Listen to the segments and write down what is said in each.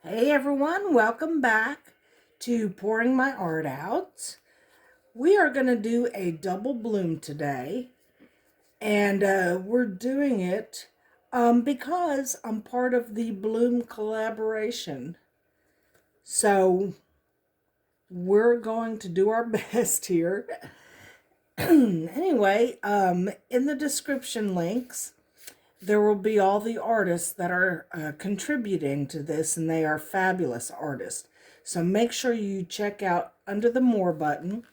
Hey everyone, welcome back to Pouring My Art Out. We are going to do a double bloom today, and we're doing it because I'm part of the Bloom collaboration. So we're going to do our best here. Anyway, in the description links, there will be all the artists that are contributing to this, and they are fabulous artists. So make sure you check out under the More button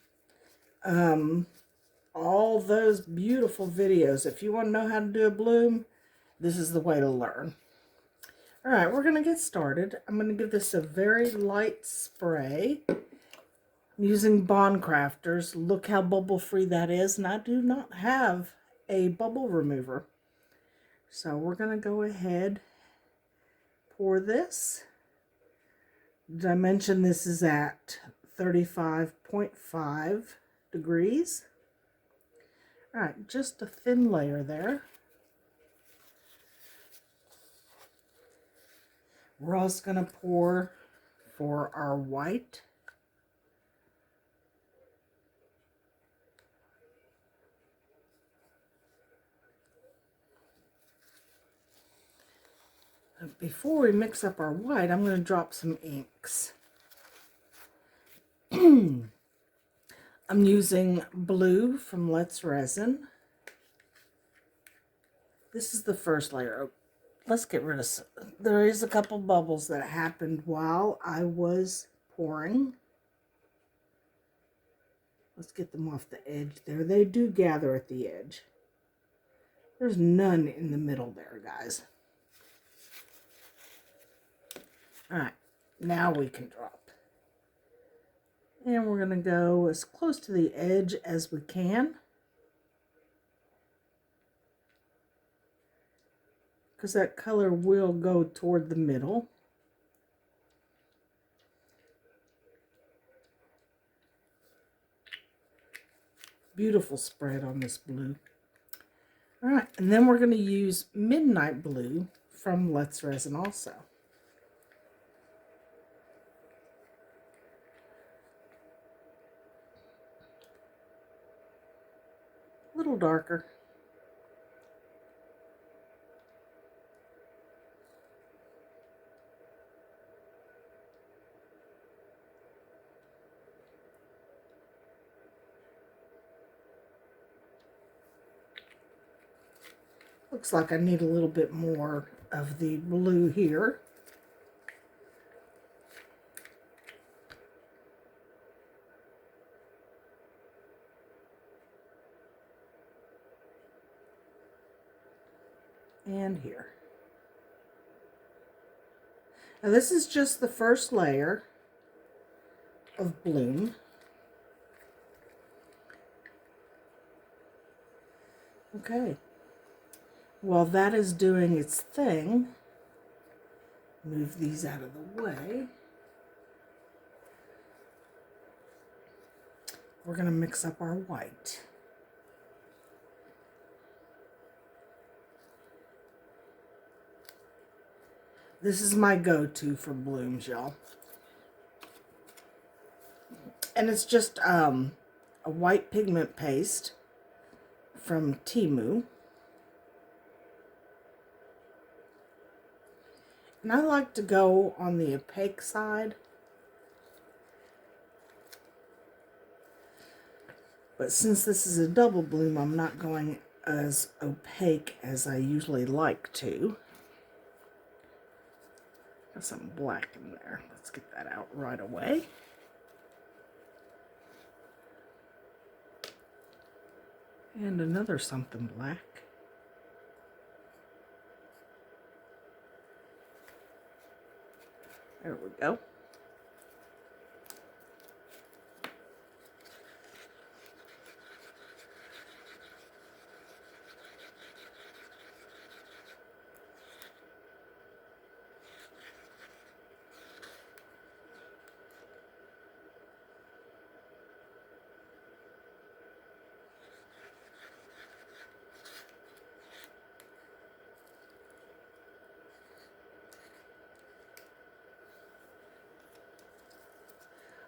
all those beautiful videos. If you want to know how to do a bloom, this is the way to learn. All right, we're going to get started. I'm going to give this a very light spray. I'm using Bond Crafters. Look how bubble free that is, and I do not have a bubble remover. So we're going to go ahead, pour this. Did I mention this is at 35.5 degrees? All right, just a thin layer there. We're also going to pour for our white. Before we mix up our white, I'm going to drop some inks. I'm using blue from Let's Resin. This is the first layer. Let's get rid of some. There is a couple bubbles that happened while I was pouring. Let's get them off the edge there. They do gather at the edge. There's none in the middle there, guys. All right, now we can drop. And we're going to go as close to the edge as we can, because that color will go toward the middle. Beautiful spread on this blue. All right, and then we're going to use Midnight Blue from Let's Resin also. A little darker. Looks like I need a little bit more of the blue here. And here. Now this is just the first layer of bloom. Okay. While that is doing its thing, move these out of the way. We're going to mix up our white. This is my go-to for blooms, y'all. And it's just a white pigment paste from Temu. And I like to go on the opaque side. But since this is a double bloom, I'm not going as opaque as I usually like to. Got some black in there. Let's get that out right away. And another something black. There we go.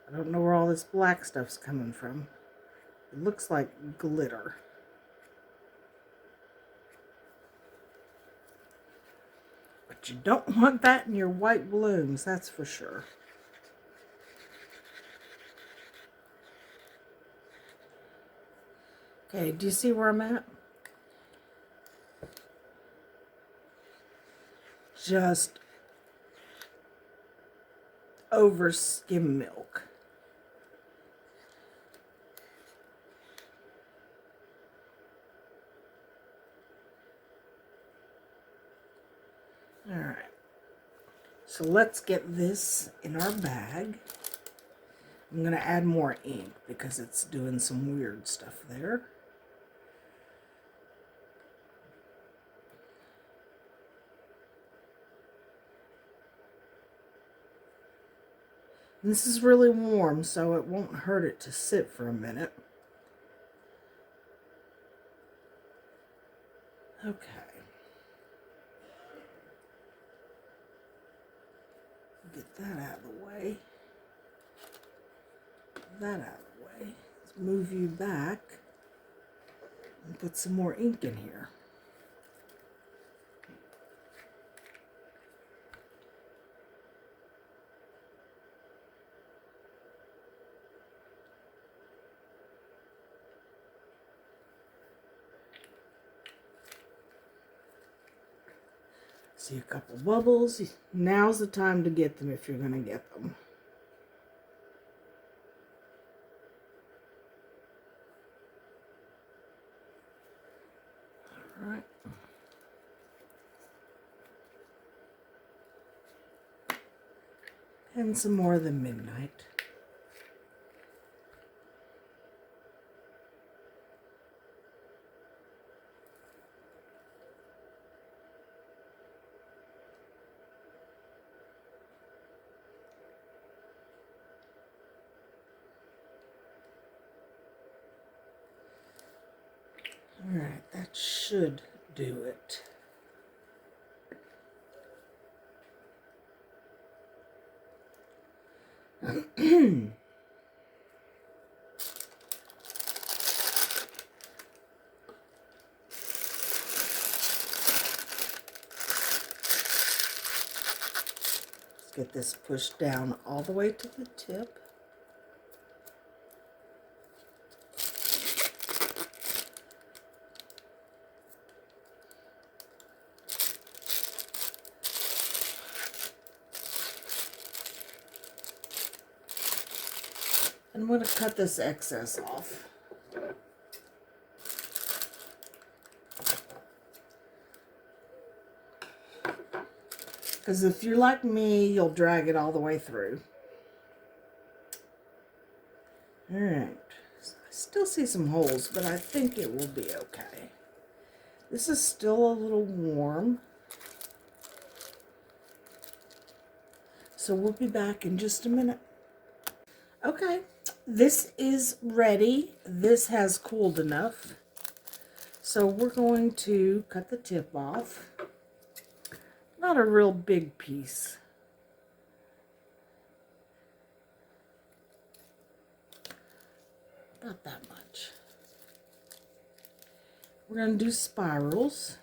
I don't know where all this black stuff's coming from. It looks like glitter. But you don't want that in your white balloons, that's for sure. Okay, do you see where I'm at? Just over skim milk. All right. So let's get this in our bag. I'm going to add more ink because it's doing some weird stuff there. And this is really warm, so it won't hurt it to sit for a minute. Okay. Get that out of the way. That out of the way. Let's move you back and put some more ink in here. See a couple bubbles. Now's the time to get them if you're going to get them. All right. And some more of the midnight. All right, that should do it. Let's get this pushed down all the way to the tip. I'm going to cut this excess off. Because if you're like me, you'll drag it all the way through. Alright. I still see some holes, but I think it will be okay. This is still a little warm. So we'll be back in just a minute. Okay, this is ready. This has cooled enough. So we're going to cut the tip off. Not a real big piece. About that much. We're going to do spirals.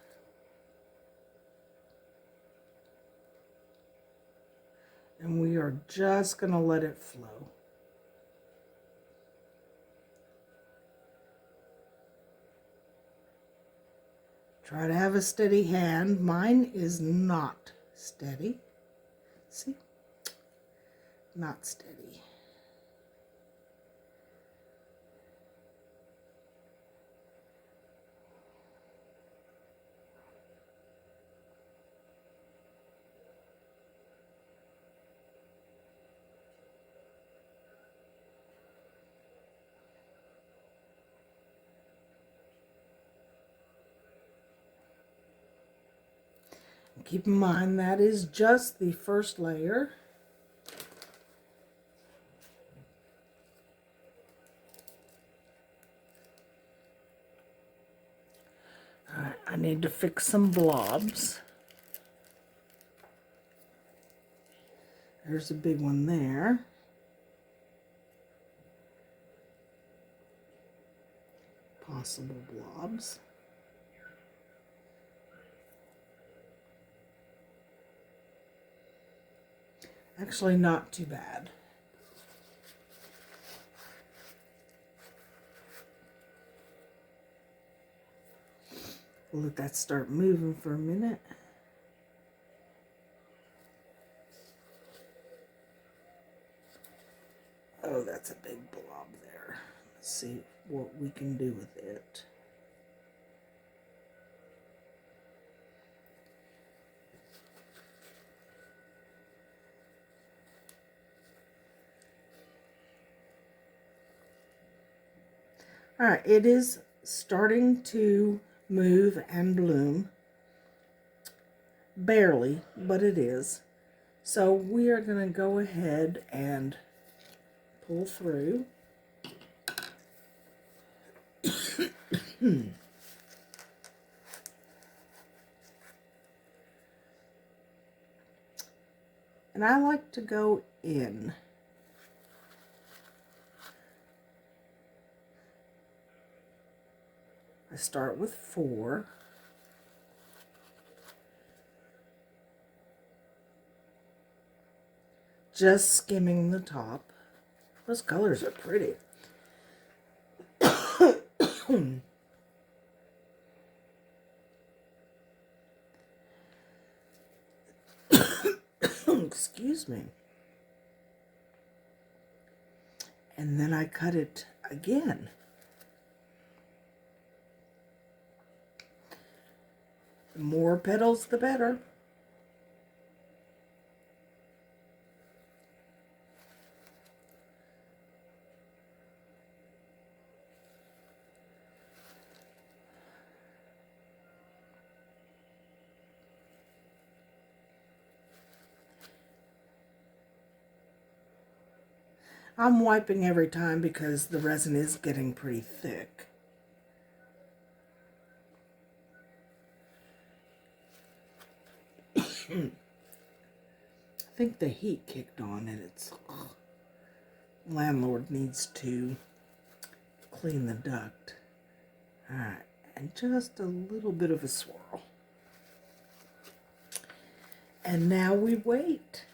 And we are just going to let it flow. Try to have a steady hand. Mine is not steady. See? Not steady. Keep in mind that is just the first layer. All right, I need to fix some blobs. There's a big one there. possible blobs. Actually, not too bad. We'll let that start moving for a minute. Oh, that's a big blob there. Let's see what we can do with it. All right, it is starting to move and bloom. Barely, but it is. So we are going to go ahead and pull through. And I like to go in. I start with 4. Just skimming the top. Those colors are pretty. Excuse me. And then I cut it again. The more petals, the better. I'm wiping every time because the resin is getting pretty thick. I think the heat kicked on and it's landlord needs to clean the duct. All right, and just a little bit of a swirl. And now we wait.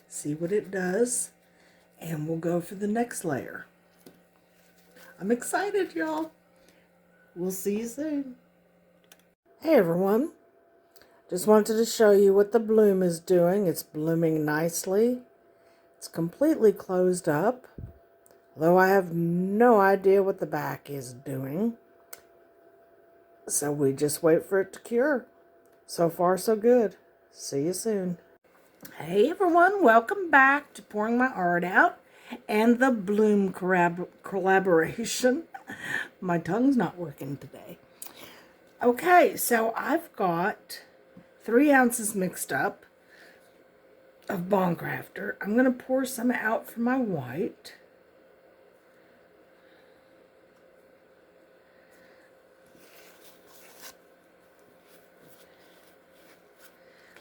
See what it does, and we'll go for the next layer. I'm excited, y'all. We'll see you soon. Hey, everyone. Just wanted to show you what the bloom is doing. It's blooming nicely. It's completely closed up, though I have no idea what the back is doing. So we just wait for it to cure. So far, so good. See you soon. Hey everyone, welcome back to Pouring My Art Out and the Bloom collaboration. My tongue's not working today. Okay, so I've got 3 ounces mixed up of Bond Crafter. I'm going to pour some out for my white.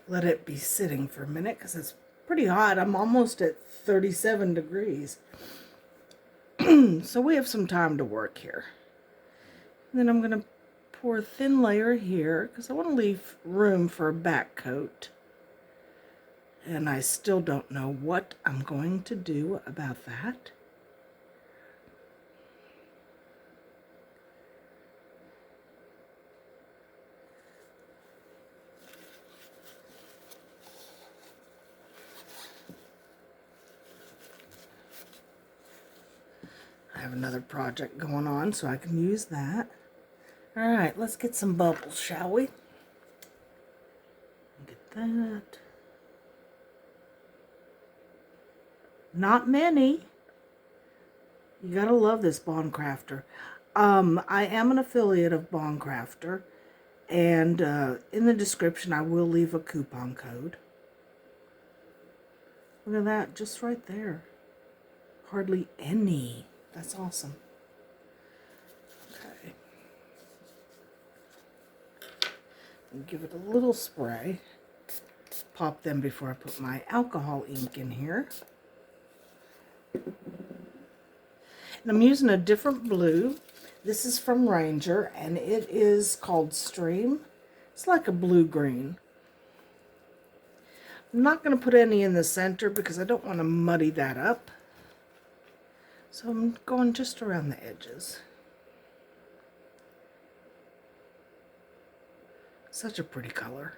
Let it be sitting for a minute because it's pretty hot. I'm almost at 37 degrees. So we have some time to work here. And then I'm going to pour a thin layer here because I want to leave room for a back coat. And I still don't know what I'm going to do about that. I have another project going on, so I can use that. All right, let's get some bubbles, shall we? Get that. Not many. You gotta love this Bond Crafter. I am an affiliate of Bond Crafter, and in the description I will leave a coupon code. Look at that, just right there. Hardly any. That's awesome. Okay. And give it a little spray. Pop them before I put my alcohol ink in here. And I'm using a different blue. This is from Ranger, and it is called Stream. It's like a blue-green. I'm not going to put any in the center because I don't want to muddy that up. So I'm going just around the edges. Such a pretty color.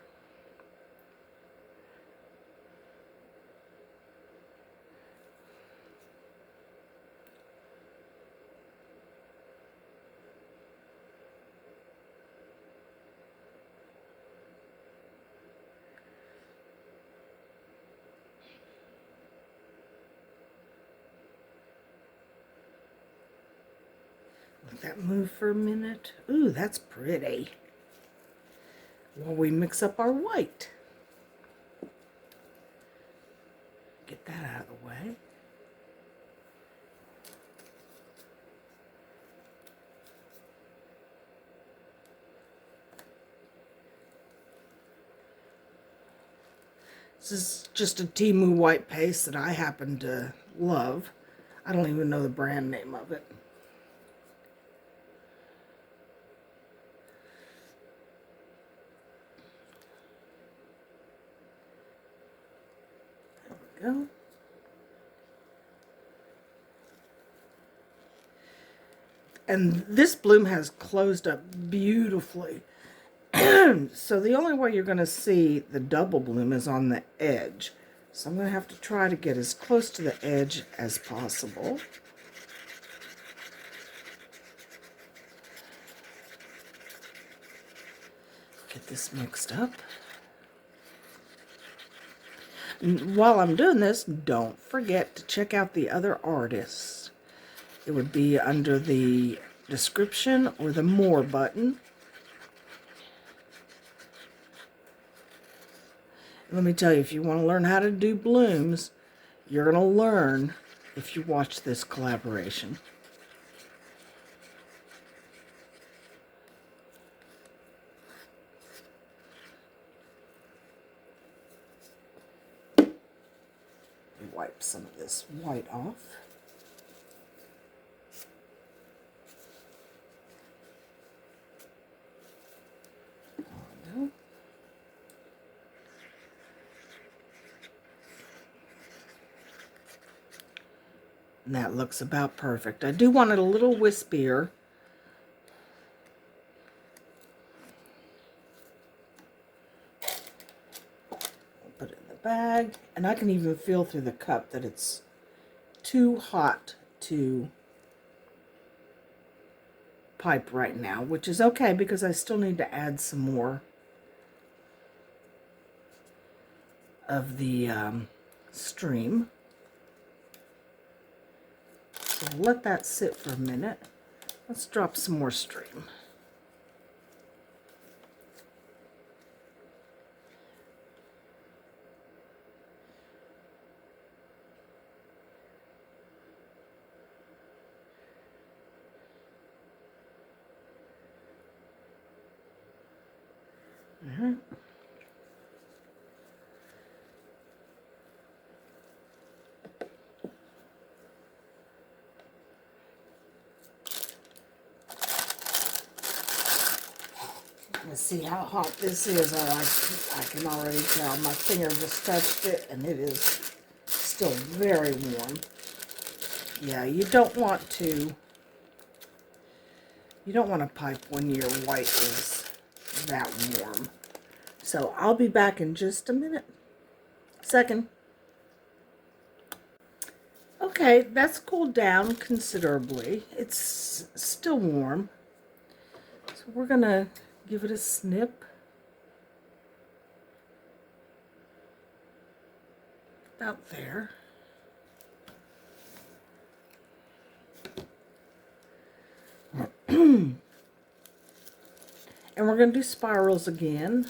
Let that move for a minute. Ooh, that's pretty. While we mix up our white. Get that out of the way. This is just a Temu white paste that I happen to love. I don't even know the brand name of it. There we go. And this bloom has closed up beautifully. So the only way you're going to see the double bloom is on the edge. So I'm going to have to try to get as close to the edge as possible. Get this mixed up. And while I'm doing this, don't forget to check out the other artists. It would be under the description or the More button. Let me tell you, if you want to learn how to do blooms, you're going to learn if you watch this collaboration. Wipe some of this white off. And that looks about perfect. I do want it a little wispier. Put it in the bag. And I can even feel through the cup that it's too hot to pipe right now, which is okay because I still need to add some more of the stream. So let that sit for a minute. Let's drop some more stream. Let's see how hot this is. Oh, I can already tell. My finger just touched it and it is still very warm. Yeah, you don't want to pipe when your white is that warm. So I'll be back in just a minute. Second. Okay, that's cooled down considerably. It's still warm. So we're gonna give it a snip. About there. And we're going to do spirals again.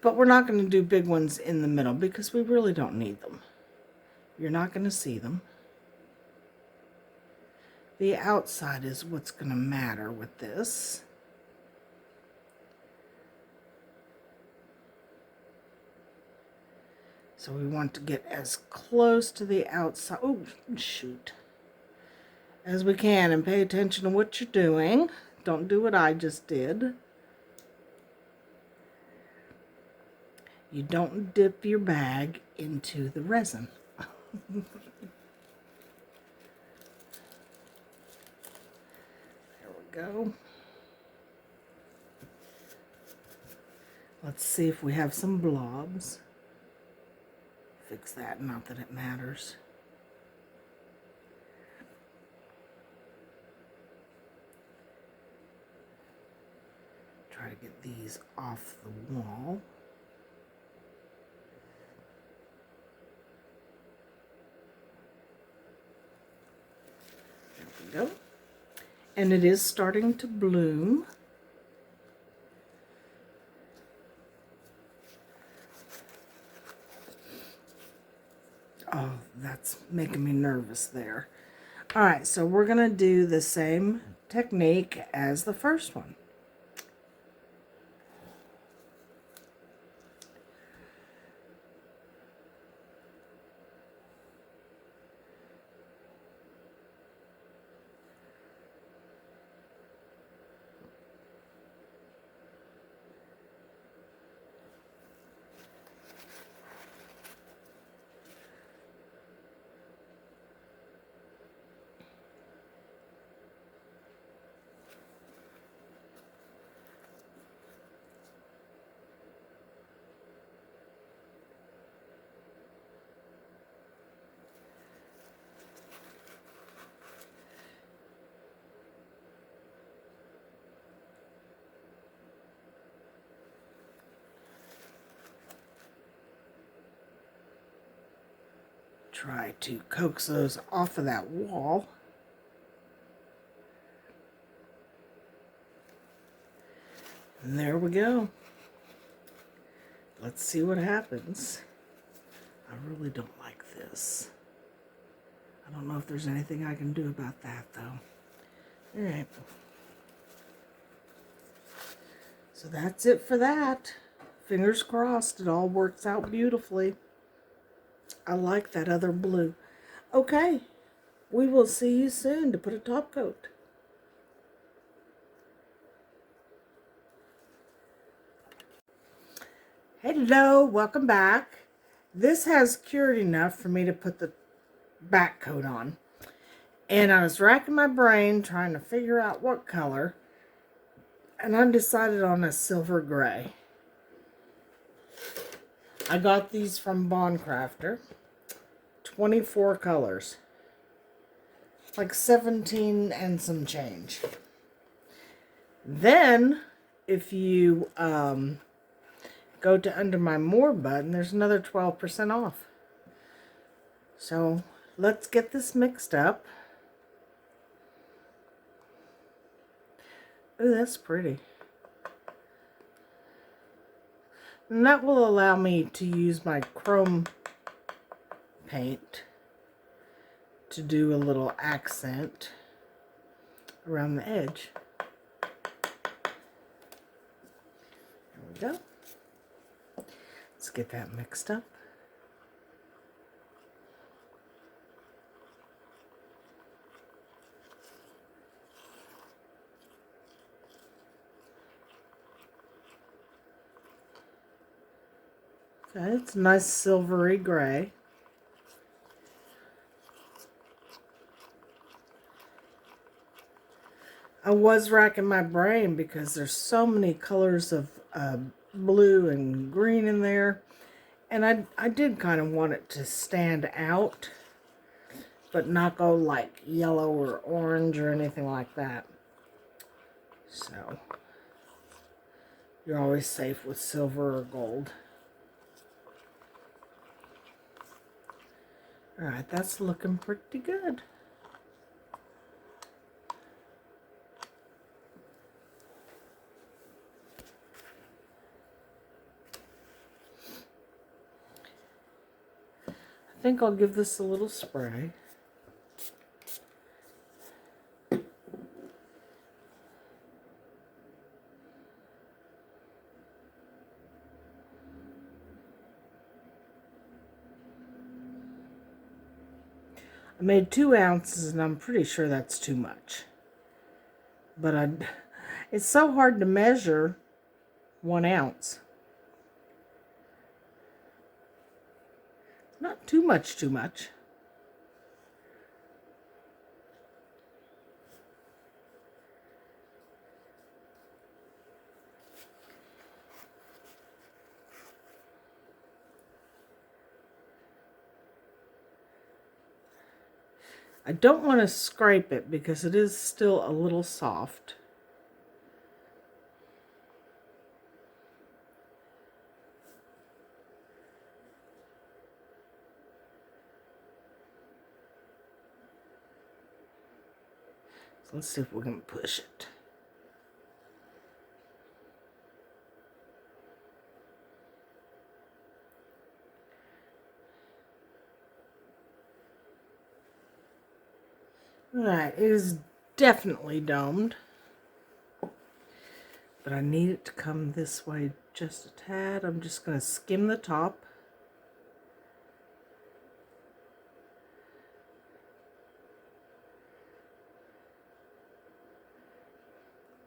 But we're not going to do big ones in the middle because we really don't need them. You're not going to see them. The outside is what's going to matter with this. So we want to get as close to the outside. Oh, shoot. as we can and pay attention to what you're doing. Don't do what I just did. You don't dip your bag into the resin. There we go. Let's see if we have some blobs. Fix that, not that it matters. Try to get these off the wall. There we go. And it is starting to bloom. Oh, that's making me nervous there. All right, so we're going to do the same technique as the first one. Try to coax those off of that wall. And there we go. Let's see what happens. I really don't like this. I don't know if there's anything I can do about that, though. All right. So that's it for that. Fingers crossed it all works out beautifully. I like that other blue. Okay, we will see you soon to put a top coat. Hello, welcome back. This has cured enough for me to put the back coat on. And I was racking my brain trying to figure out what color. And I decided on a silver gray. I got these from Bond Crafter. 24 colors. Like 17 and some change. Then, if you go to under my more button, there's another 12% off. So, let's get this mixed up. Ooh, that's pretty. And that will allow me to use my chrome paint to do a little accent around the edge. There we go. Let's get that mixed up. Okay, it's a nice silvery gray. I was racking my brain because there's so many colors of blue and green in there. And I did kind of want it to stand out, but not go like yellow or orange or anything like that. So, you're always safe with silver or gold. Alright, that's looking pretty good. I think I'll give this a little spray. I made 2 ounces, and I'm pretty sure that's too much. But it's so hard to measure 1 ounce. Not too much, too much. I don't want to scrape it because it is still a little soft. So let's see if we can push it. Alright, it is definitely domed. But I need it to come this way just a tad. I'm just going to skim the top.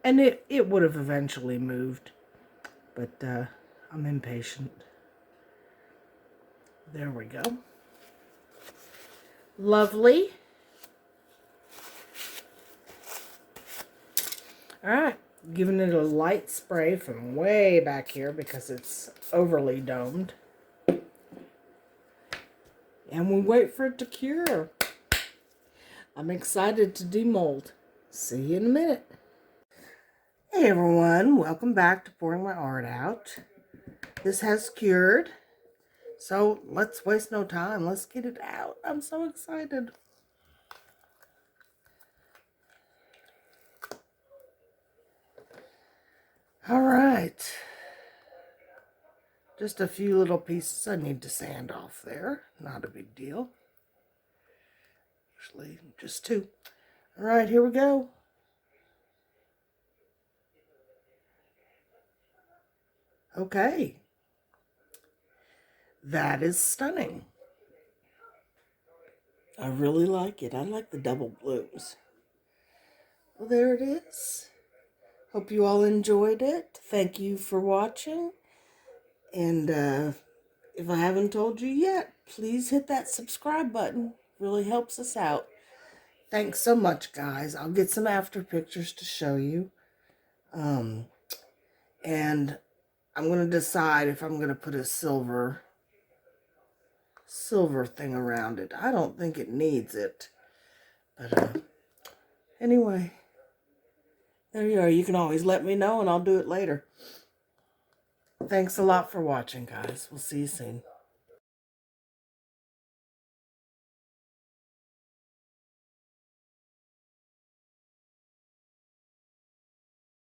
And it would have eventually moved. But I'm impatient. There we go. Lovely. Alright, giving it a light spray from way back here because it's overly domed. And we wait for it to cure. I'm excited to demold. See you in a minute. Hey everyone, welcome back to pouring my art out. This has cured, so let's waste no time. Let's get it out. I'm so excited. All right. Just a few little pieces I need to sand off there. Not a big deal. Actually, just 2. All right, here we go. Okay. That is stunning. I really like it. I like the double blooms. Well, there it is. Hope you all enjoyed it. Thank you for watching. And if I haven't told you yet, please hit that subscribe button. Really helps us out. Thanks so much, guys. I'll get some after pictures to show you. And I'm going to decide if I'm going to put a silver thing around it. I don't think it needs it. But anyway, there you are. You can always let me know and I'll do it later. Thanks a lot for watching, guys. We'll see you soon.